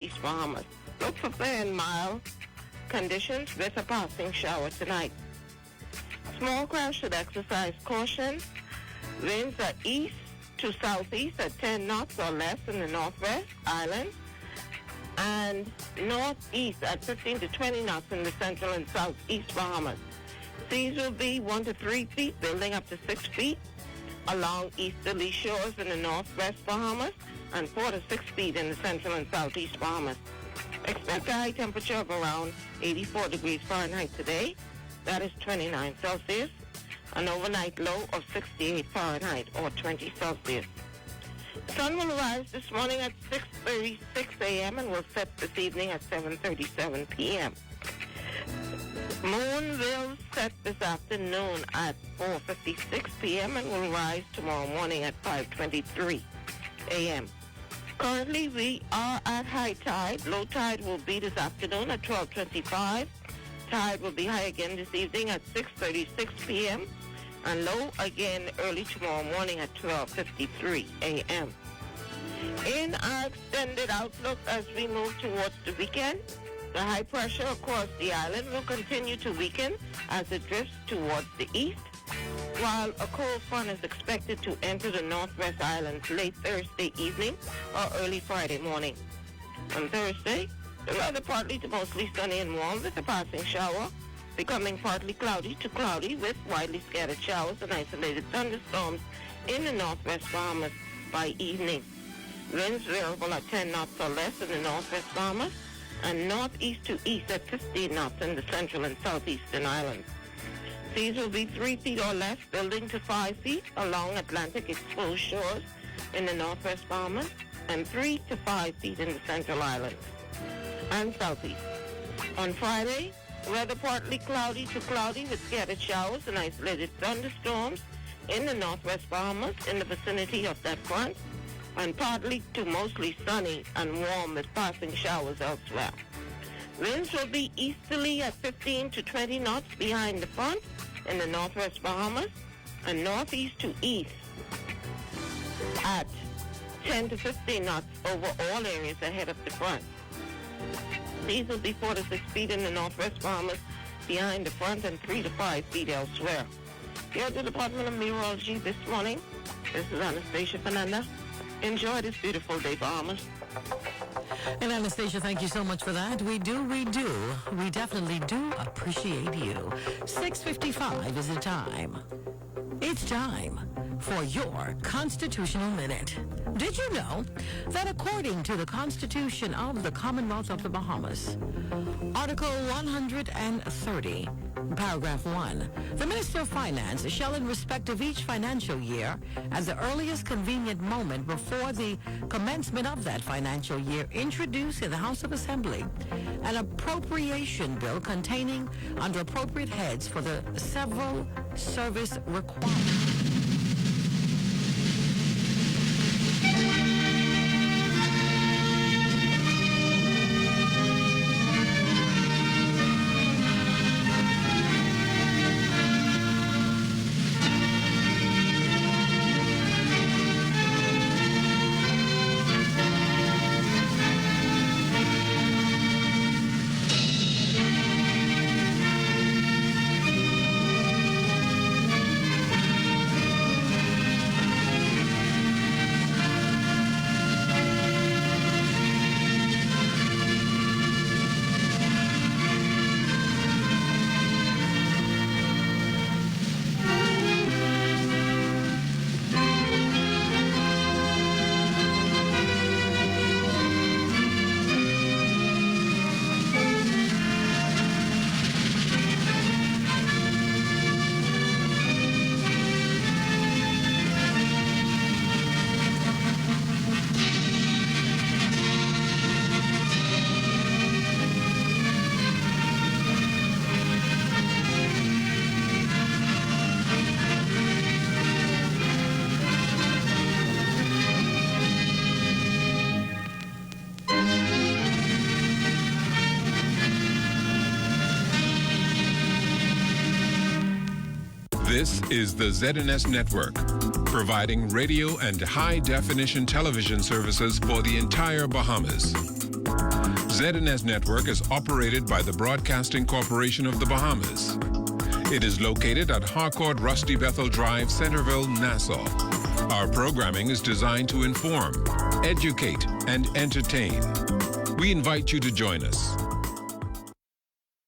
East Bahamas. Look for fair and mild conditions with a passing shower tonight. Small craft should exercise caution. Winds are east to southeast at 10 knots or less in the northwest islands, and northeast at 15 to 20 knots in the central and southeast Bahamas. Seas will be 1 to 3 feet, building up to 6 feet along easterly shores in the northwest Bahamas, and 4 to 6 feet in the central and southeast Bahamas. Expect a high temperature of around 84 degrees Fahrenheit today. That is 29 Celsius. An overnight low of 68 Fahrenheit or 20 Celsius. The sun will rise this morning at 6:36 a.m. and will set this evening at 7:37 p.m. Moon will set this afternoon at 4:56 p.m. and will rise tomorrow morning at 5:23 a.m. Currently, we are at high tide. Low tide will be this afternoon at 12:25. Tide will be high again this evening at 6:36 p.m. and low again early tomorrow morning at 12:53 a.m. In our extended outlook as we move towards the weekend, the high pressure across the island will continue to weaken as it drifts towards the east, while a cold front is expected to enter the northwest islands late Thursday evening or early Friday morning. On Thursday, the weather partly to mostly sunny and warm with a passing shower, becoming partly cloudy to cloudy with widely scattered showers and isolated thunderstorms in the northwest Bahamas by evening. Winds variable at 10 knots or less in the northwest Bahamas and northeast to east at 15 knots in the central and southeastern islands. Seas will be 3 feet or less, building to 5 feet along Atlantic exposed shores in the northwest Bahamas and 3 to 5 feet in the central islands and southeast. On Friday, weather partly cloudy to cloudy with scattered showers and isolated thunderstorms in the northwest Bahamas in the vicinity of that front, and partly to mostly sunny and warm with passing showers elsewhere. Winds will be easterly at 15 to 20 knots behind the front in the northwest Bahamas and northeast to east at 10 to 15 knots over all areas ahead of the front. Seas will be 4 to 6 feet in the northwest Bahamas behind the front and 3 to 5 feet elsewhere. Here at the Department of Meteorology this morning, this is Anastasia Fernanda. Enjoy this beautiful day, Bahamas. And Anastasia, thank you so much for that. We definitely do appreciate you. 6:55 is the time. It's time for your Constitutional Minute. Did you know that according to the Constitution of the Commonwealth of the Bahamas, Article 130, Paragraph 1, the Minister of Finance shall, in respect of each financial year, at the earliest convenient moment before the commencement of that financial year, introduce in the House of Assembly an appropriation bill containing under appropriate heads for the several service requirements. This is the ZNS Network, providing radio and high-definition television services for the entire Bahamas. ZNS Network is operated by the Broadcasting Corporation of the Bahamas. It is located at Harcourt Rusty Bethel Drive, Centerville, Nassau. Our programming is designed to inform, educate, and entertain. We invite you to join us.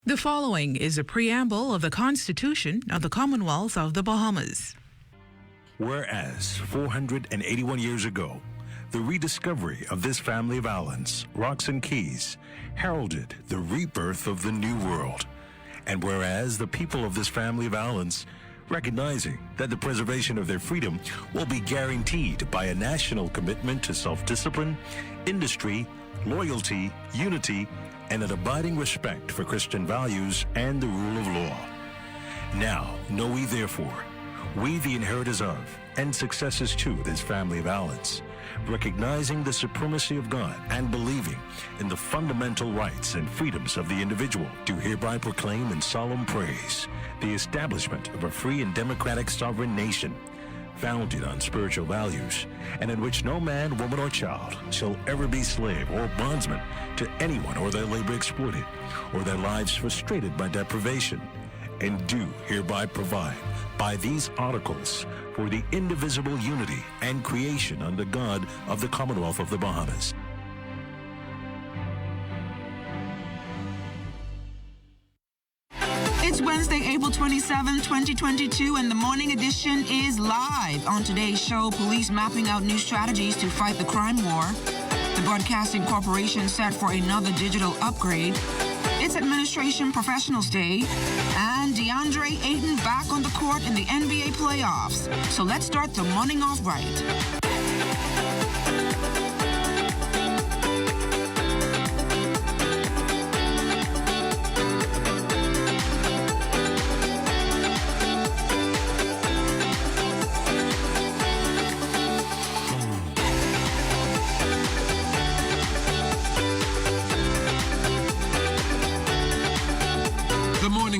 The following is a preamble of the Constitution of the Commonwealth of the Bahamas. Whereas 481 years ago, the rediscovery of this family of islands, rocks and keys, heralded the rebirth of the New World. And whereas the people of this family of islands, recognizing that the preservation of their freedom will be guaranteed by a national commitment to self-discipline, industry, loyalty, unity, and an abiding respect for Christian values and the rule of law. Now, know we therefore, we the inheritors of and successors to this family of islands, recognizing the supremacy of God and believing in the fundamental rights and freedoms of the individual, do hereby proclaim in solemn praise the establishment of a free and democratic sovereign nation, founded on spiritual values, and in which no man, woman, or child shall ever be slave or bondsman to anyone, or their labor exploited, or their lives frustrated by deprivation, and do hereby provide by these articles for the indivisible unity and creation under God of the Commonwealth of the Bahamas. It's Wednesday, April 27, 2022, and the morning edition is live. On today's show, police mapping out new strategies to fight the crime war. The Broadcasting Corporation set for another digital upgrade. It's Administration Professionals Day, and DeAndre Ayton back on the court in the NBA playoffs. So let's start the morning off right.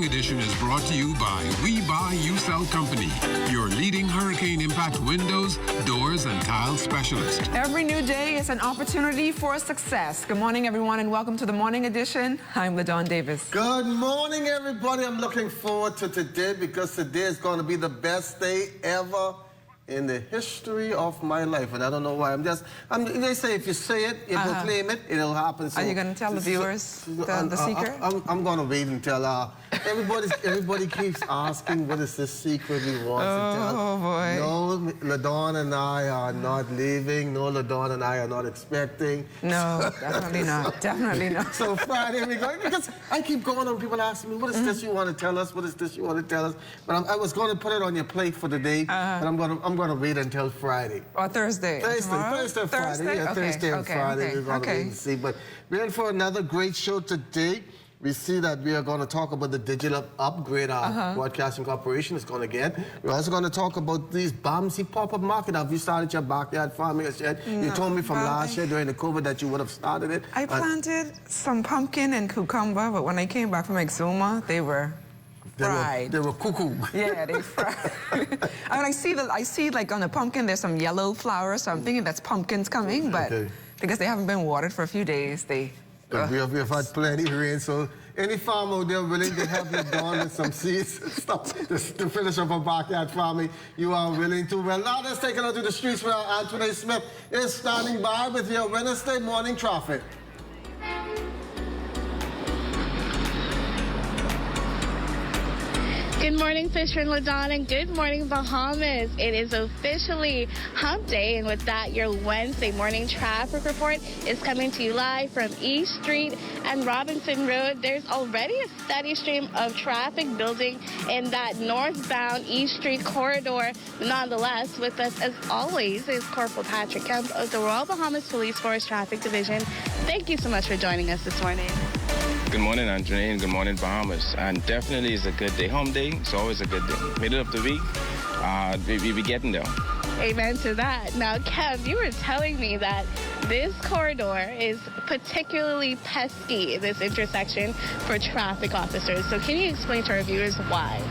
Edition is brought to you by We Buy, You Sell Company, your leading hurricane impact windows, doors, and tile specialist. Every new day is an opportunity for success. Good morning, everyone, and welcome to the morning edition. I'm LaDawn Davis. Good morning, everybody. I'm looking forward to today because today is going to be the best day ever in the history of my life, and I don't know why. They say if you say it, you proclaim it, it'll happen. So, are you going to tell the viewers the secret? I'm going to wait until everybody keeps asking what is the secret we want to tell. Oh, boy. No, LaDawn and I are not leaving. No, LaDawn and I are not expecting. No, definitely not. Definitely not. So Friday we go, because I keep going on, people asking me, what is this you want to tell us? What is this you want to tell us? But I was going to put it on your plate for the day, but I'm going to wait until Friday. Or Thursday. Thursday and Friday. Yeah, Thursday and Friday. We're going to wait and see. But we're in for another great show today. We see that we are going to talk about the digital upgrade our Broadcasting Corporation is going to get. We're also going to talk about these Bamsi pop-up market. Have you started your backyard farming as yet? No, you told me from last year during the COVID that you would have started it. I planted some pumpkin and cucumber, but when I came back from Exuma, they were fried. They were cuckoo. Yeah, they fried. I mean, I see like on the pumpkin, there's some yellow flowers, so I'm thinking that's pumpkins coming, but because they haven't been watered for a few days, they... We have had plenty of rain, so any farm out there willing to help you down with some seeds and stuff to finish up a backyard farming, you are willing to. Well, now let's take it out to the streets where Anthony Smith is standing by with your Wednesday morning traffic. Good morning, Fisher and LaDawn, and good morning, Bahamas. It is officially hump day, and with that, your Wednesday morning traffic report is coming to you live from East Street and Robinson Road. There's already a steady stream of traffic building in that northbound East Street corridor. Nonetheless, with us, as always, is Corporal Patrick Kemp of the Royal Bahamas Police Force Traffic Division. Thank you so much for joining us this morning. Good morning, Andre, and good morning, Bahamas. And definitely it's a good day. Home day, it's always a good day. Middle of the week, we be getting there. Amen to that. Now, Kev, you were telling me that this corridor is particularly pesky, this intersection, for traffic officers. So can you explain to our viewers why?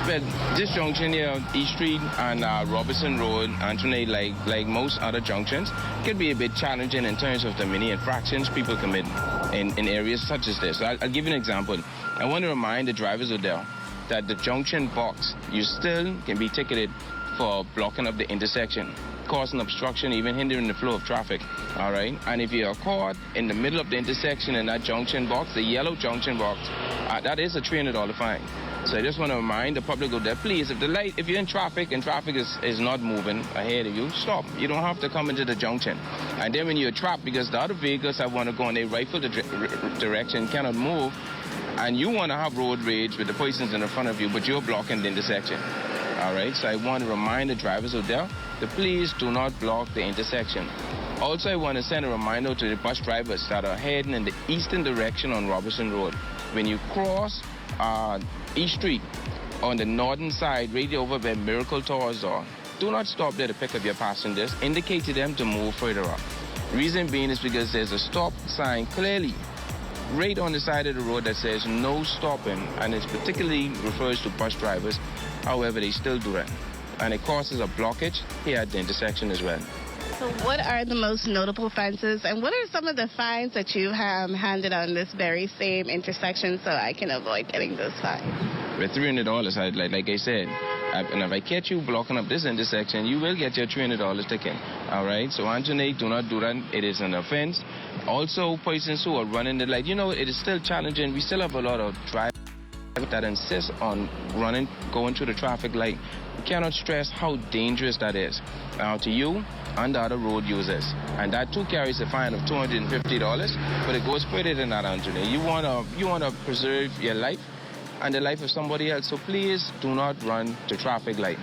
Well, this junction here, East Street and Robinson Road, Anthony, like most other junctions, could be a bit challenging in terms of the many infractions people commit in areas such as this. So I'll give you an example. I want to remind the drivers out there that the junction box, you still can be ticketed for blocking up the intersection, causing obstruction, even hindering the flow of traffic, all right? And if you are caught in the middle of the intersection in that junction box, the yellow junction box, that is a $300 fine. So I just want to remind the public out there, please, if you're in traffic and traffic is not moving ahead of you, stop. You don't have to come into the junction. And then when you're trapped because the other vehicles that want to go in a rightful direction cannot move, and you want to have road rage with the persons in front of you, but you're blocking the intersection. All right, so I want to remind the drivers out there to please do not block the intersection. Also, I want to send a reminder to the bus drivers that are heading in the eastern direction on Robertson Road. When you cross East Street on the northern side, right over where Miracle Towers are, do not stop there to pick up your passengers. Indicate to them to move further up. Reason being is because there's a stop sign clearly right on the side of the road that says no stopping, and it particularly refers to bus drivers. However, they still do that, and it causes a blockage here at the intersection as well. So what are the most notable offenses, and what are some of the fines that you have handed on this very same intersection so I can avoid getting those fines? With $300, like I said, and if I catch you blocking up this intersection, you will get your $300 ticket. All right? So, Anthony, do not do that. It is an offense. Also, persons who are running the light, it is still challenging. We still have a lot of drivers that insist on going through the traffic light. We cannot stress how dangerous that is to you and the other road users. And that too carries a fine of $250, but it goes further than that, Anthony. You wanna preserve your life and the life of somebody else, so please do not run the traffic light.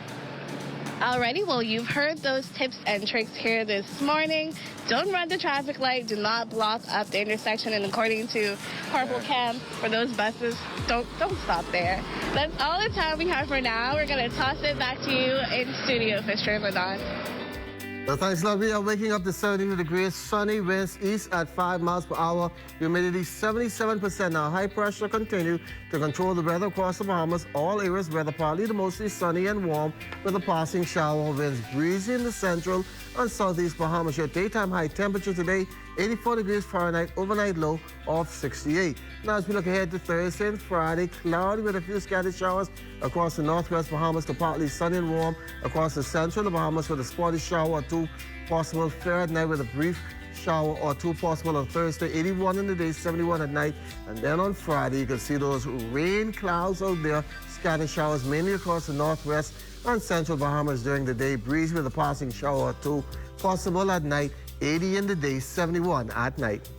Alrighty, well, you've heard those tips and tricks here this morning. Don't run the traffic light. Do not block up the intersection. And according to Corporal Camp, for those buses, don't stop there. That's all the time we have for now. We're going to toss it back to you in studio, Fisher and Ladon. Well, thanks, love. We are waking up to 72 degrees, sunny winds east at 5 miles per hour, humidity 77%. Now, high pressure continue to control the weather across the Bahamas. All areas weather partly to mostly sunny and warm with a passing shower winds. Breezy in the central and southeast Bahamas. Your daytime high temperature today, 84 degrees Fahrenheit, overnight low of 68. Now, as we look ahead to Thursday and Friday, cloudy with a few scattered showers across the northwest Bahamas to partly sunny and warm across the central Bahamas with a spotty shower or two possible. Fair at night with a brief shower or two possible on Thursday, 81 in the day, 71 at night. And then on Friday, you can see those rain clouds out there, scattered showers mainly across the northwest and central Bahamas during the day. Breeze with a passing shower or two possible at night, 80 in the day, 71 at night.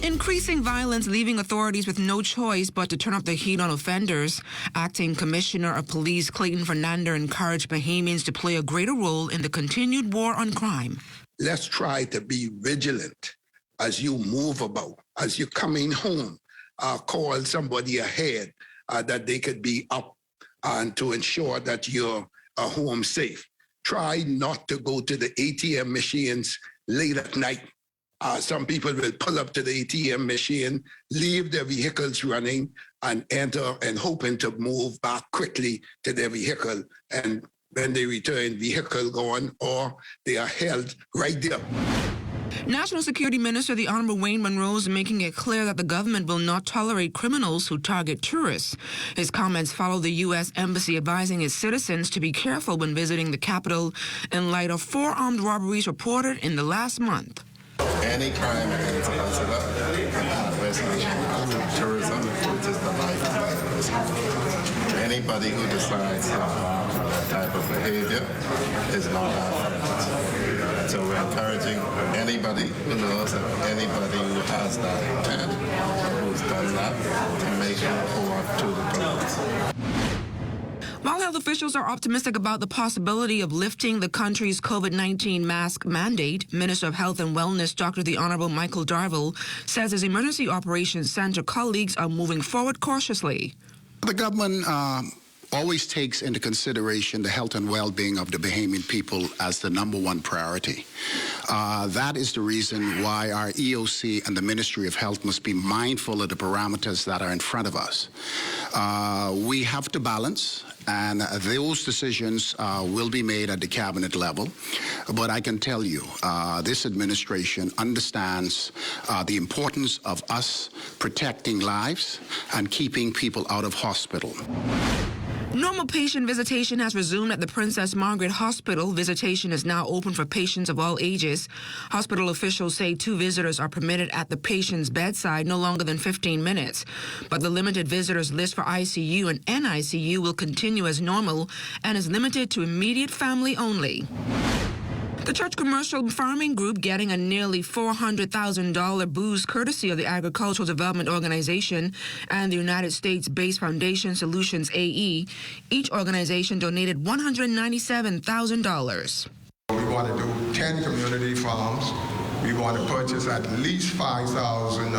Increasing violence, leaving authorities with no choice but to turn up the heat on offenders. Acting Commissioner of Police Clayton Fernando encouraged Bahamians to play a greater role in the continued war on crime. Let's try to be vigilant as you move about. As you're coming home, call somebody ahead that they could be up and to ensure that you're home safe. Try not to go to the ATM machines late at night. Some people will pull up to the ATM machine, leave their vehicles running, and enter and hoping to move back quickly to their vehicle. And when they return, vehicle gone, or they are held right there. National Security Minister, the Honorable Wayne Monroe, is making it clear that the government will not tolerate criminals who target tourists. His comments follow the U.S. Embassy advising its citizens to be careful when visiting the capital in light of 4 armed robberies reported in the last month. Any crime is considered an adverse action. Tourism, which is the life of this country. Anybody who decides to have that type of behavior is not our friend. So we're encouraging anybody who knows of anybody who has that intent, who's done that, to make a report to the police. While health officials are optimistic about the possibility of lifting the country's COVID-19 mask mandate, Minister of Health and Wellness, Dr. the Honorable Michael Darville, says his Emergency Operations Center colleagues are moving forward cautiously. The government always takes into consideration the health and well-being of the Bahamian people as the #1 priority. That is the reason why our EOC and the Ministry of Health must be mindful of the parameters that are in front of us. We have to balance And those decisions will be made at the cabinet level. But I can tell you, this administration understands the importance of us protecting lives and keeping people out of hospital. Normal patient visitation has resumed at the Princess Margaret Hospital. Visitation is now open for patients of all ages. Hospital officials say 2 visitors are permitted at the patient's bedside, no longer than 15 minutes. But the limited visitors list for ICU and NICU will continue as normal and is limited to immediate family only. The Church Commercial Farming Group getting a nearly $400,000 boost courtesy of the Agricultural Development Organization and the United States-based Foundation Solutions AE. Each organization donated $197,000. We want to do 10 community farms. We want to purchase at least 5,000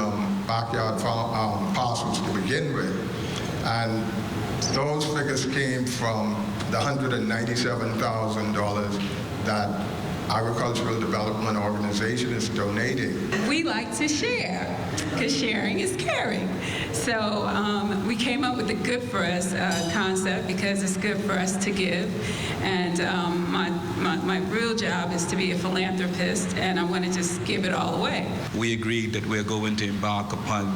backyard farm, parcels to begin with. And those figures came from the $197,000 that Agricultural Development Organization is donating. We like to share, because sharing is caring. So we came up with the Good For Us concept because it's good for us to give. And my real job is to be a philanthropist, and I want to just give it all away. We agreed that we're going to embark upon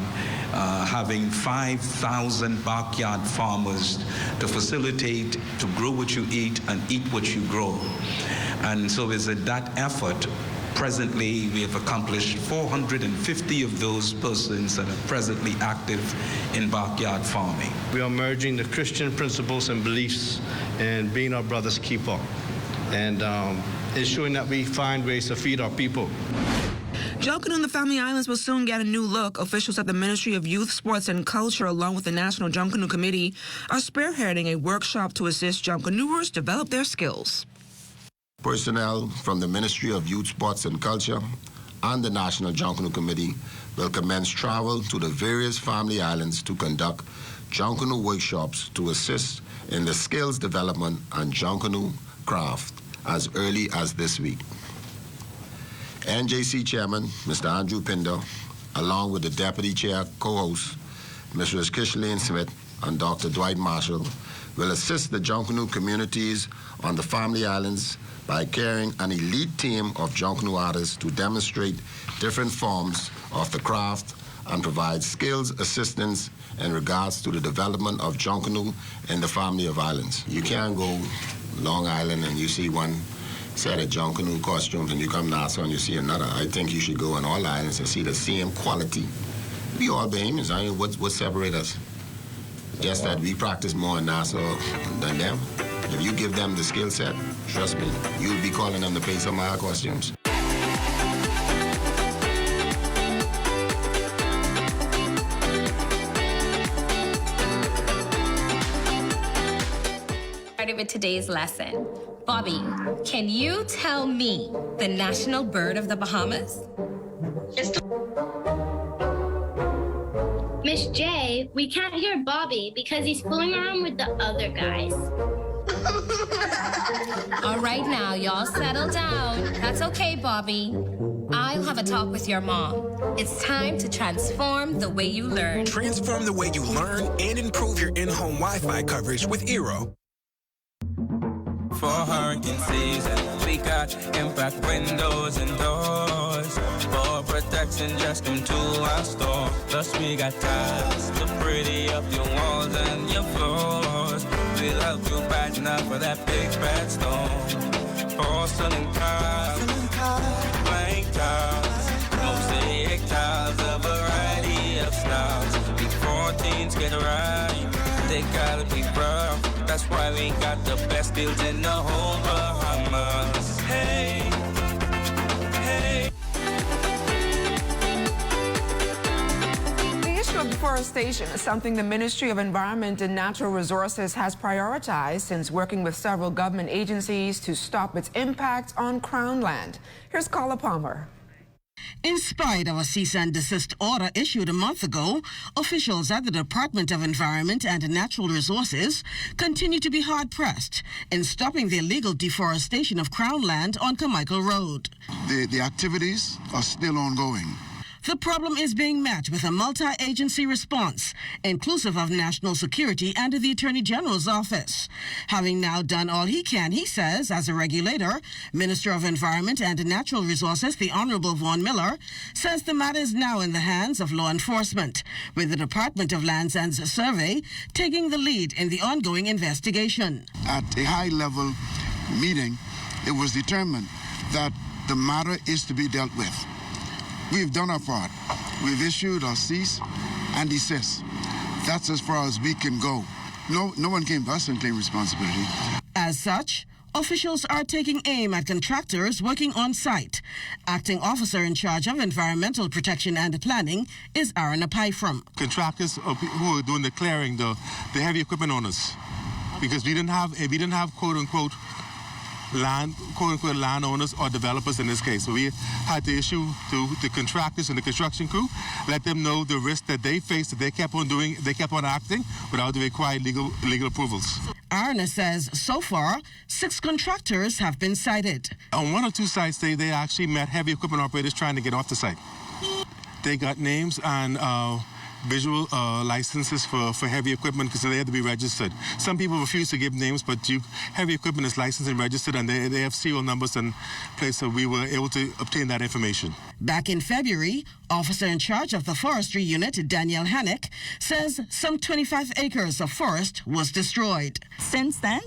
having 5,000 backyard farmers to facilitate to grow what you eat and eat what you grow. And so it's that effort. Presently, we have accomplished 450 of those persons that are presently active in backyard farming. We are merging the Christian principles and beliefs and being our brother's keeper and ensuring that we find ways to feed our people. Junkanoo and the Family Islands will soon get a new look. Officials at the Ministry of Youth, Sports and Culture, along with the National Junkanoo Committee, are spearheading a workshop to assist Junkanooers develop their skills. Personnel from the Ministry of Youth, Sports and Culture and the National Junkanoo Committee will commence travel to the various family islands to conduct Junkanoo workshops to assist in the skills development and Junkanoo craft as early as this week. NJC Chairman, Mr. Andrew Pinder, along with the Deputy Chair co-host, Mrs. Kishlane Smith and Dr. Dwight Marshall, will assist the Junkanoo communities on the family islands by carrying an elite team of Junkanoo artists to demonstrate different forms of the craft and provide skills assistance in regards to the development of Junkanoo in the family of islands. You can't go Long Island and you see one set of Junkanoo costumes and you come Nassau and you see another. I think you should go on all islands and see the same quality. We all Bahamians. I mean, what separates us? Just that we practice more in Nassau than them. If you give them the skill set, trust me, you'll be calling them to pay some of our costumes. Started with today's lesson. Bobby, can you tell me the national bird of the Bahamas? Miss J, we can't hear Bobby because he's fooling around with the other guys. All right now, y'all settle down. That's okay, Bobby. I'll have a talk with your mom. It's time to transform the way you learn. Transform the way you learn and improve your in-home Wi-Fi coverage with Eero. For hurricane season, we got impact windows and doors. For protection, just come to our store. Plus we got tiles to pretty up your walls and your floors. We'll help you brighten up for that big bad storm. Porcelain tiles, blank tiles, mosaic tiles, a variety of styles. Before teens get right, they gotta be rough. That's why we got the best deals in the whole Bahamas. Hey, hey. The issue of deforestation is something the Ministry of Environment and Natural Resources has prioritized since working with several government agencies to stop its impact on Crown land. Here's Carla Palmer. In spite of a cease and desist order issued a month ago, officials at the Department of Environment and Natural Resources continue to be hard-pressed in stopping the illegal deforestation of Crown land on Carmichael Road. The activities are still ongoing. the problem is being met with a multi-agency response, inclusive of national security and the Attorney General's office. Having now done all he can, he says, as a regulator, Minister of Environment and Natural Resources, the Honorable Vaughan Miller, says the matter is now in the hands of law enforcement, with the Department of Lands and Survey taking the lead in the ongoing investigation. At a high-level meeting, it was determined that the matter is to be dealt with. We've done our part. We've issued a cease and desist. That's as far as we can go. No one came to us and claimed responsibility. As such, officials are taking aim at contractors working on site. Acting officer in charge of environmental protection and planning is Aaron Apaifram. Contractors who are doing the clearing, the heavy equipment owners, because we didn't have quote unquote landowners or developers in this case. So we had to issue to the contractors and the construction crew, let them know the risk that they faced, that they kept on acting without the required legal approvals. Arna says so far, 6 contractors have been cited. On 1 or 2 sites, they actually met heavy equipment operators trying to get off the site. They got names and visual licenses for heavy equipment because they had to be registered. Some people refuse to give names, but heavy equipment is licensed and registered, and they have serial numbers in place, so we were able to obtain that information. Back in February, officer in charge of the forestry unit, Danielle Hannick, says some 25 acres of forest was destroyed. Since then,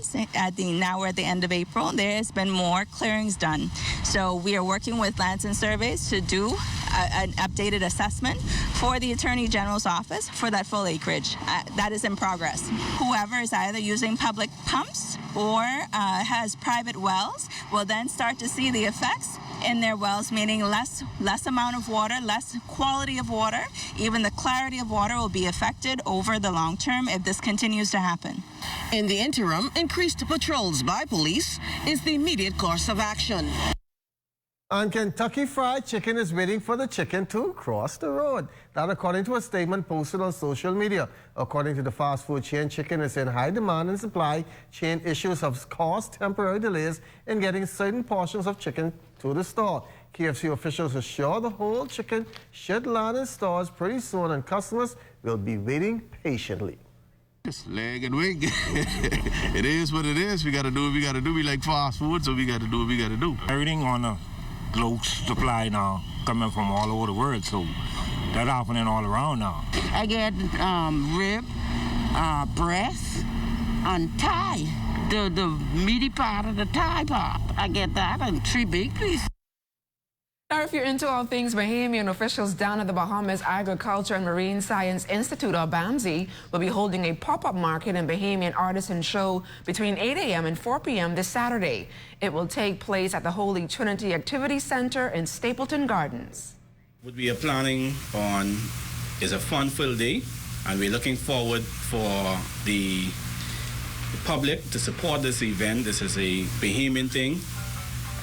now we're at the end of April, there has been more clearings done. So we are working with Lands and Surveys to do an updated assessment for the Attorney General's office for that full acreage. That is in progress. Whoever is either using public pumps or has private wells will then start to see the effects in their wells, meaning less amount of water, less quality of water. Even the clarity of water will be affected over the long term if this continues to happen. In the interim, increased patrols by police is the immediate course of action. And Kentucky Fried Chicken is waiting for the chicken to cross the road. That according to a statement posted on social media. According to the fast food chain, chicken is in high demand and supply chain issues have caused temporary delays in getting certain portions of chicken to the store. KFC officials assure the whole chicken should land in stores pretty soon and customers will be waiting patiently. It's leg and wig. It is what it is. We got to do what we got to do. We like fast food, so we got to do what we got to do. Everything on the low supply now, coming from all over the world, so that's happening all around now. I get rib, breast, and thigh, the meaty part of the thigh part. I get that, and 3 big pieces. Now, if you're into all things Bahamian, officials down at the Bahamas Agriculture and Marine Science Institute, or BAMSI, will be holding a pop-up market and Bahamian artisan show between 8 a.m. and 4 p.m. this Saturday. It will take place at the Holy Trinity Activity Center in Stapleton Gardens. What we are planning on is a fun-filled day, and we're looking forward for the public to support this event. This is a Bahamian thing.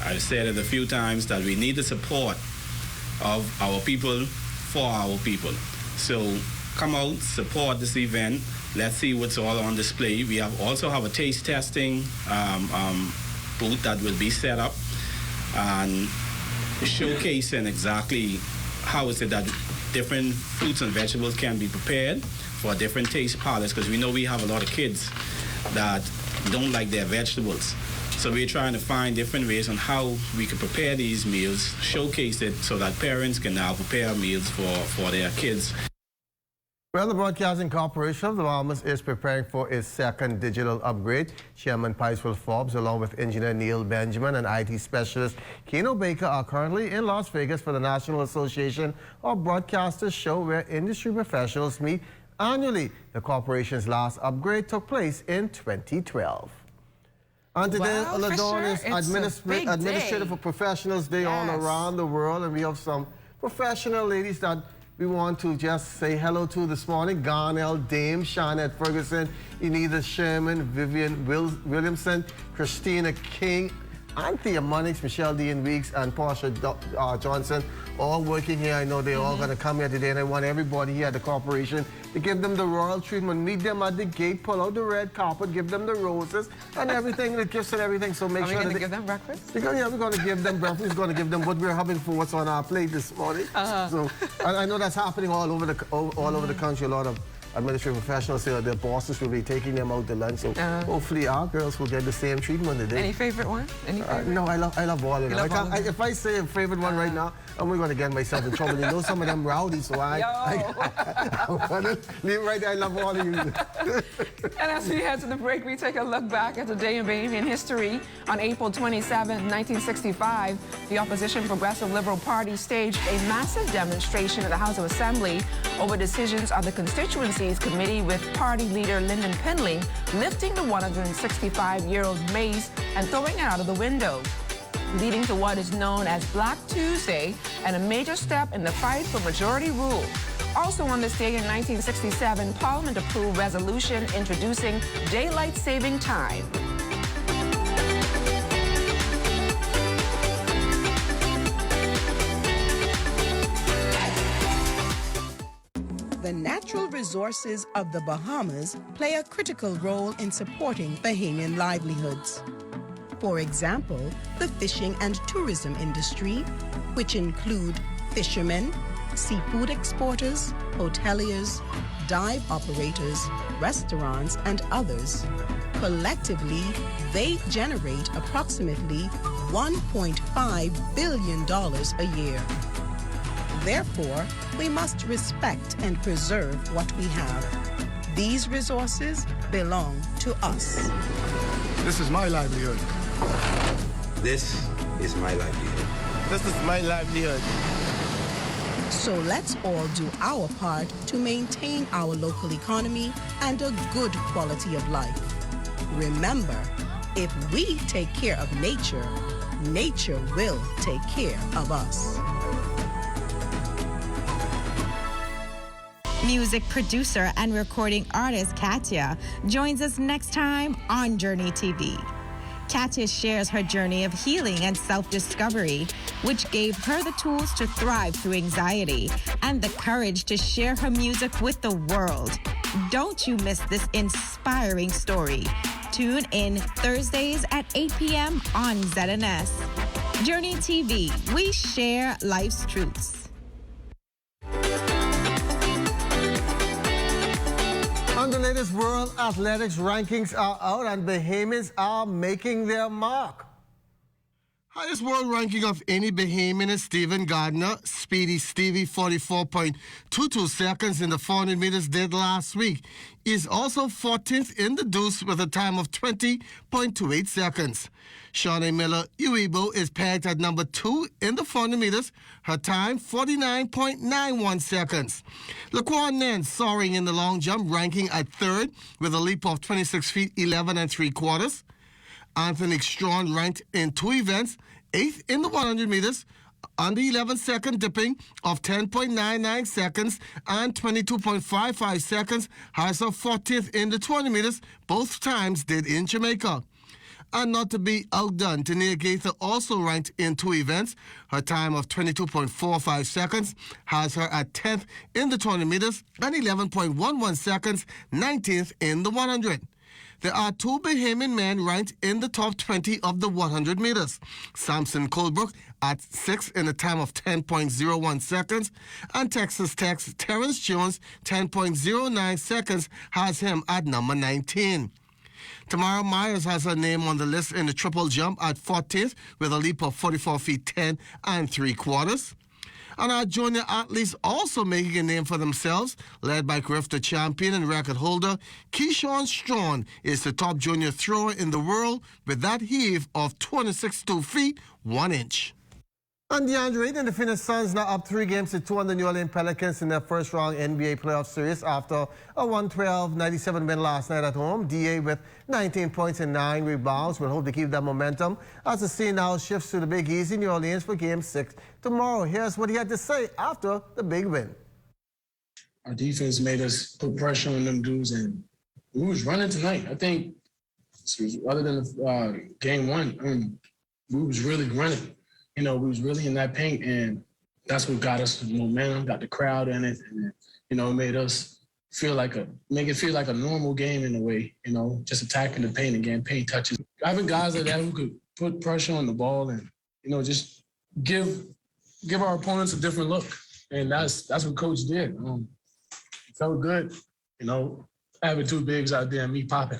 I've said it a few times that we need the support of our people for our people. So come out, support this event. Let's see what's all on display. We also have a taste testing booth that will be set up and showcasing exactly how is it that different fruits and vegetables can be prepared for different taste palettes, because we know we have a lot of kids that don't like their vegetables. So we're trying to find different ways on how we can prepare these meals, showcase it so that parents can now prepare meals for their kids. Well, the Broadcasting Corporation of the Bahamas is preparing for its second digital upgrade. Chairman Picewell Forbes, along with engineer Neil Benjamin and IT specialist Keno Baker, are currently in Las Vegas for the National Association of Broadcasters show, where industry professionals meet annually. The corporation's last upgrade took place in 2012. And today, Ladon is Administrator for Professionals Day all around the world, and we have some professional ladies that we want to just say hello to this morning. Garnell Dame, Shawnette Ferguson, Enida Sherman, Vivian Williamson, Christina King, Anthea Monix, Michelle Dean Weeks, and Portia Johnson, all working here. I know they're all going to come here today, and I want everybody here at the corporation to give them the royal treatment. Meet them at the gate, pull out the red carpet, give them the roses and everything, the gifts and everything. So make sure Are we going to give them breakfast? Yeah, we're going to give them breakfast. We're going to give them what we're having for what's on our plate this morning. So I know that's happening all over the country. A lot of administrative professionals say their bosses will be taking them out to lunch. So hopefully our girls will get the same treatment today. Any favorite one? Any favorite? No, I love all of them. If I say a favorite one right now, I'm going to get myself in trouble. You know some of them rowdy, so I'm going to leave right there. I love all of you. And as we head to the break, we take a look back at the day in Bahamian history. On April 27, 1965, the opposition Progressive Liberal Party staged a massive demonstration at the House of Assembly over decisions of the Constituencies Committee, with party leader Lyndon Penling lifting the 165-year-old mace and throwing it out of the window, leading to what is known as Black Tuesday and a major step in the fight for majority rule. Also on this day in 1967, Parliament approved resolution introducing daylight saving time. The natural resources of the Bahamas play a critical role in supporting Bahamian livelihoods. For example, the fishing and tourism industry, which include fishermen, seafood exporters, hoteliers, dive operators, restaurants, and others. Collectively, they generate approximately $1.5 billion a year. Therefore, we must respect and preserve what we have. These resources belong to us. This is my livelihood. This is my livelihood. This is my livelihood. So let's all do our part to maintain our local economy and a good quality of life. Remember, if we take care of nature, nature will take care of us. Music producer and recording artist Katya joins us next time on Journey TV. Katya shares her journey of healing and self-discovery, which gave her the tools to thrive through anxiety and the courage to share her music with the world. Don't you miss this inspiring story. Tune in Thursdays at 8 p.m. on ZNS. Journey TV, we share life's truths. And the latest World Athletics rankings are out, and Bahamians are making their mark. Highest world ranking of any Bahamian is Stephen Gardner. Speedy Stevie, 44.22 seconds in the 400 meters did last week. Is also 14th in the deuce with a time of 20.28 seconds. Shawnee Miller Uibo is pegged at number 2 in the 400 meters. Her time, 49.91 seconds. Laquan Nance soaring in the long jump, ranking at 3rd with a leap of 26 feet 11 3/4. Anthony Strawn ranked in 2 events, 8th in the 100 meters, under 11-second dipping of 10.99 seconds and 22.55 seconds, has her 40th in the 20 meters, both times did in Jamaica. And not to be outdone, Tania Gaither also ranked in 2 events. Her time of 22.45 seconds has her at 10th in the 20 meters and 11.11 seconds, 19th in the 100. There are 2 Bahamian men ranked in the top 20 of the 100 meters. Samson Colebrook at 6th in a time of 10.01 seconds, and Texas Tech's Terrence Jones, 10.09 seconds, has him at number 19. Tamara Myers has her name on the list in the triple jump at 14th with a leap of 44 feet 10 3/4. And our junior athletes also making a name for themselves, led by CRIFTA champion and record holder Keyshawn Strawn is the top junior thrower in the world with that heave of 262 feet 1 inch. And DeAndre Ayton and the Phoenix Suns now up 3 games to 2 on the New Orleans Pelicans in their first round NBA playoff series after a 112-97 win last night at home. DA with 19 points and 9 rebounds will hope to keep that momentum as the scene now shifts to the Big Easy, New Orleans, for Game 6 tomorrow. Here's what he had to say after the big win. Our defense made us put pressure on them dudes, and we was running tonight. I think, other than Game 1, we was really running. You know, we was really in that paint, and that's what got us the momentum, got the crowd in it, and you know, it made us make it feel like a normal game in a way. You know, just attacking the paint and getting paint touches. Having guys like that who could put pressure on the ball and you know just give our opponents a different look, and that's what Coach did. It felt good, you know, having two bigs out there and me popping.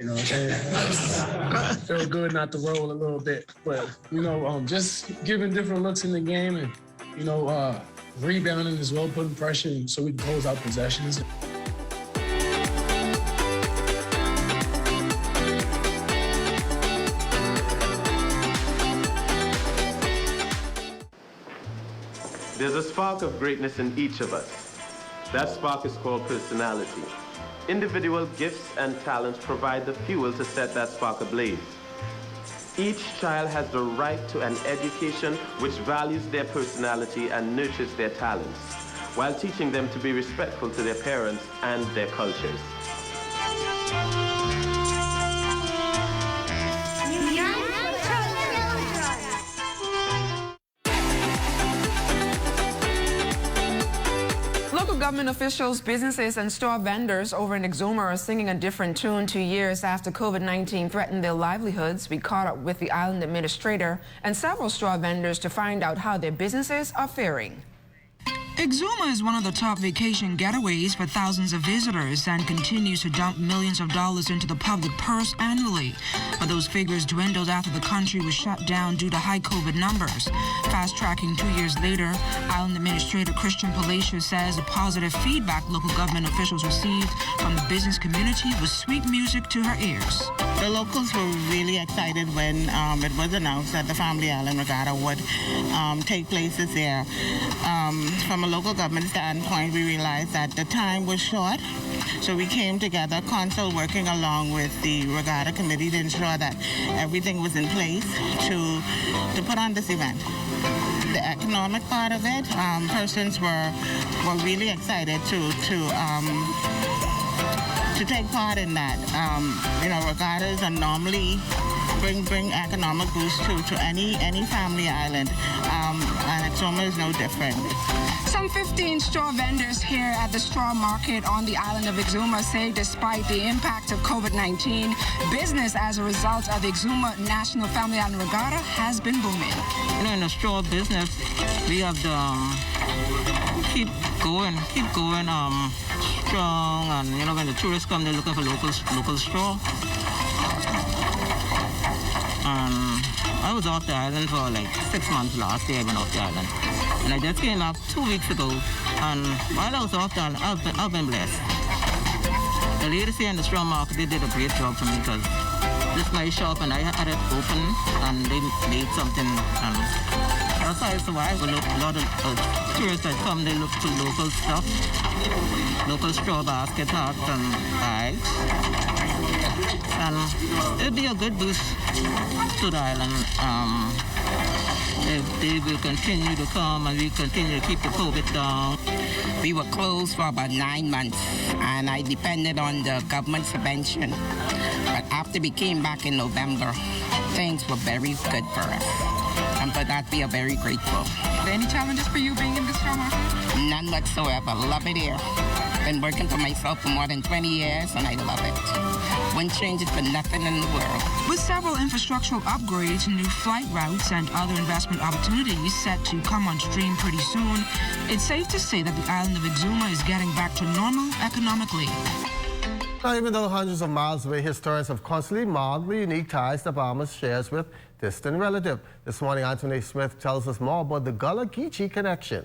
You know what I'm saying? Felt good not to roll a little bit, but you know, just giving different looks in the game and you know, rebounding as well, putting pressure in so we can close out possessions. There's a spark of greatness in each of us. That spark is called personality. Individual gifts and talents provide the fuel to set that spark ablaze. Each child has the right to an education which values their personality and nurtures their talents, while teaching them to be respectful to their parents and their cultures. Local government officials, businesses, and store vendors over in Exuma are singing a different tune 2 years after COVID-19 threatened their livelihoods. We caught up with the island administrator and several store vendors to find out how their businesses are faring. Exuma is one of the top vacation getaways for thousands of visitors and continues to dump millions of dollars into the public purse annually. But those figures dwindled after the country was shut down due to high COVID numbers. Fast-tracking 2 years later, Island Administrator Christian Palacios says the positive feedback local government officials received from the business community was sweet music to her ears. The locals were really excited when it was announced that the Family Island Regatta would take place this year. From a local government standpoint, we realized that the time was short, so we came together, council working along with the Regatta Committee to ensure that everything was in place to put on this event. The economic part of it, persons were really excited to take part in that. You know, regattas are normally bring economic boost to any family island, and Exuma is no different. Some 15 straw vendors here at the straw market on the island of Exuma say despite the impact of COVID-19, business as a result of the Exuma National Family Island Regatta has been booming. You know, in the straw business, we have to keep going strong, and you know, when the tourists come, they're looking for local straw. I was off the island for like 6 months last year. I went off the island, and I just came back 2 weeks ago. And while I was off the island, I've been blessed. The ladies here in the straw market, they did a great job for me because this is my shop, and I had it open, and they made something. And that's how I survived. A lot of tourists that come, they look for local stuff, local straw basket hats and bags. And it'll be a good boost to the island if they will continue to come and we continue to keep the COVID down. We were closed for about 9 months, and I depended on the government subvention. But after we came back in November, things were very good for us. And for that, we are very grateful. Are there any challenges for you being in the straw market? None whatsoever. Love it here. Been working for myself for more than 20 years, and I love it. Wouldn't change it for nothing in the world. With several infrastructural upgrades, new flight routes, and other investment opportunities set to come on stream pretty soon, it's safe to say that the island of Exuma is getting back to normal economically. Now, even though hundreds of miles away, historians have constantly marked the unique ties the Bahamas shares with distant relative. This morning, Anthony Smith tells us more about the Gullah Geechee connection.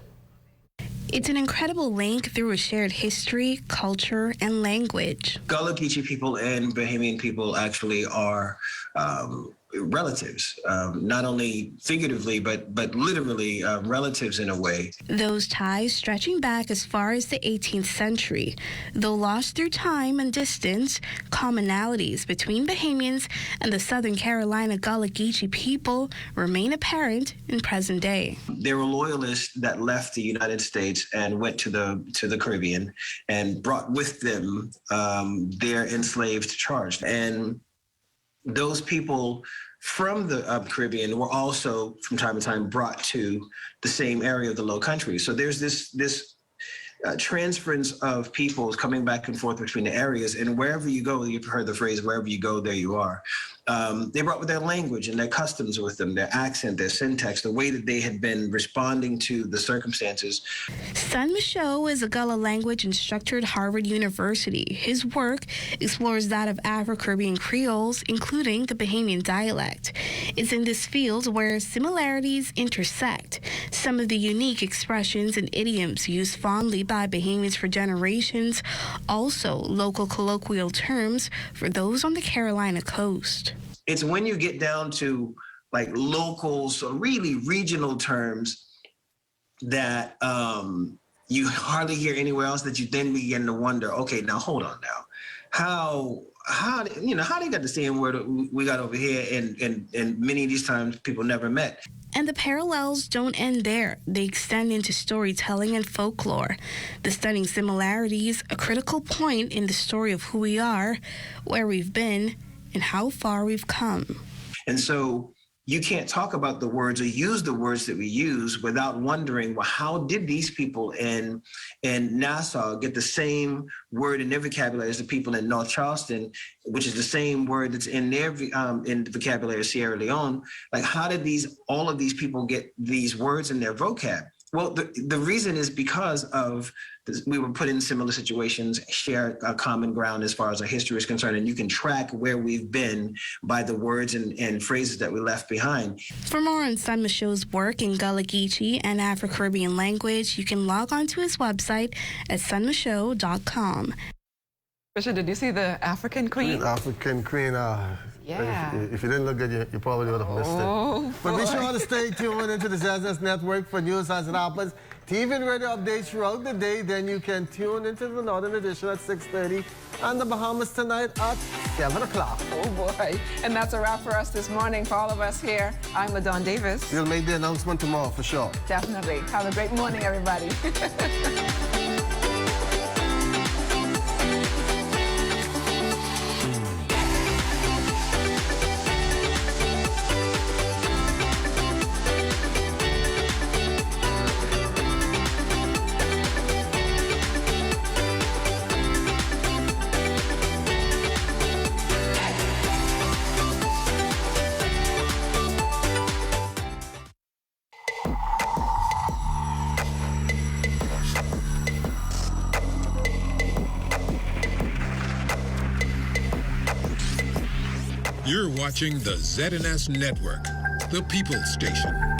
It's an incredible link through a shared history, culture, and language. Gullah Geechee people and Bahamian people actually are relatives, not only figuratively, but literally relatives in a way. Those ties stretching back as far as the 18th century. Though lost through time and distance, commonalities between Bahamians and the Southern Carolina Gullah Geechee people remain apparent in present day. There were loyalists that left the United States and went to the Caribbean and brought with them their enslaved charge. And those people from the Caribbean were also from time to time brought to the same area of the Low Countries. So there's this transference of peoples coming back and forth between the areas, and wherever you go, you've heard the phrase, wherever you go, there you are. They brought with their language and their customs with them, their accent, their syntax, the way that they had been responding to the circumstances. Son Michaud is a Gullah language instructor at Harvard University. His work explores that of Afro-Caribbean Creoles, including the Bahamian dialect. It's in this field where similarities intersect. Some of the unique expressions and idioms used fondly by Bahamians for generations, also local colloquial terms for those on the Carolina coast. It's when you get down to like local, so really regional terms that you hardly hear anywhere else, that you then begin to wonder, okay, now hold on now. How they got the same word we got over here, and many of these times people never met. And the parallels don't end there. They extend into storytelling and folklore. The stunning similarities, a critical point in the story of who we are, where we've been, and how far we've come. And so you can't talk about the words or use the words that we use without wondering, well, how did these people in Nassau get the same word in their vocabulary as the people in North Charleston, which is the same word that's in their in the vocabulary of Sierra Leone? Like, how did all of these people get these words in their vocab? Well, the reason is because of we were put in similar situations, share a common ground as far as our history is concerned, and you can track where we've been by the words and phrases that we left behind. For more on Son Michaud's work in Gullah Geechee and Afro-Caribbean language, you can log on to his website at sonmichaud.com. Richard, did you see the African Queen? African Queen, yeah. If you didn't look good, you probably would have missed it. But be sure to stay tuned into the ZS Network for news as it happens. TV and radio updates throughout the day. Then you can tune into the Northern Edition at 6:30 and the Bahamas tonight at 7 o'clock. Oh, boy. And that's a wrap for us this morning. For all of us here, I'm LaDawn Davis. We'll make the announcement tomorrow for sure. Definitely. Have a great morning, everybody. You're watching the ZNS Network, the People's Station.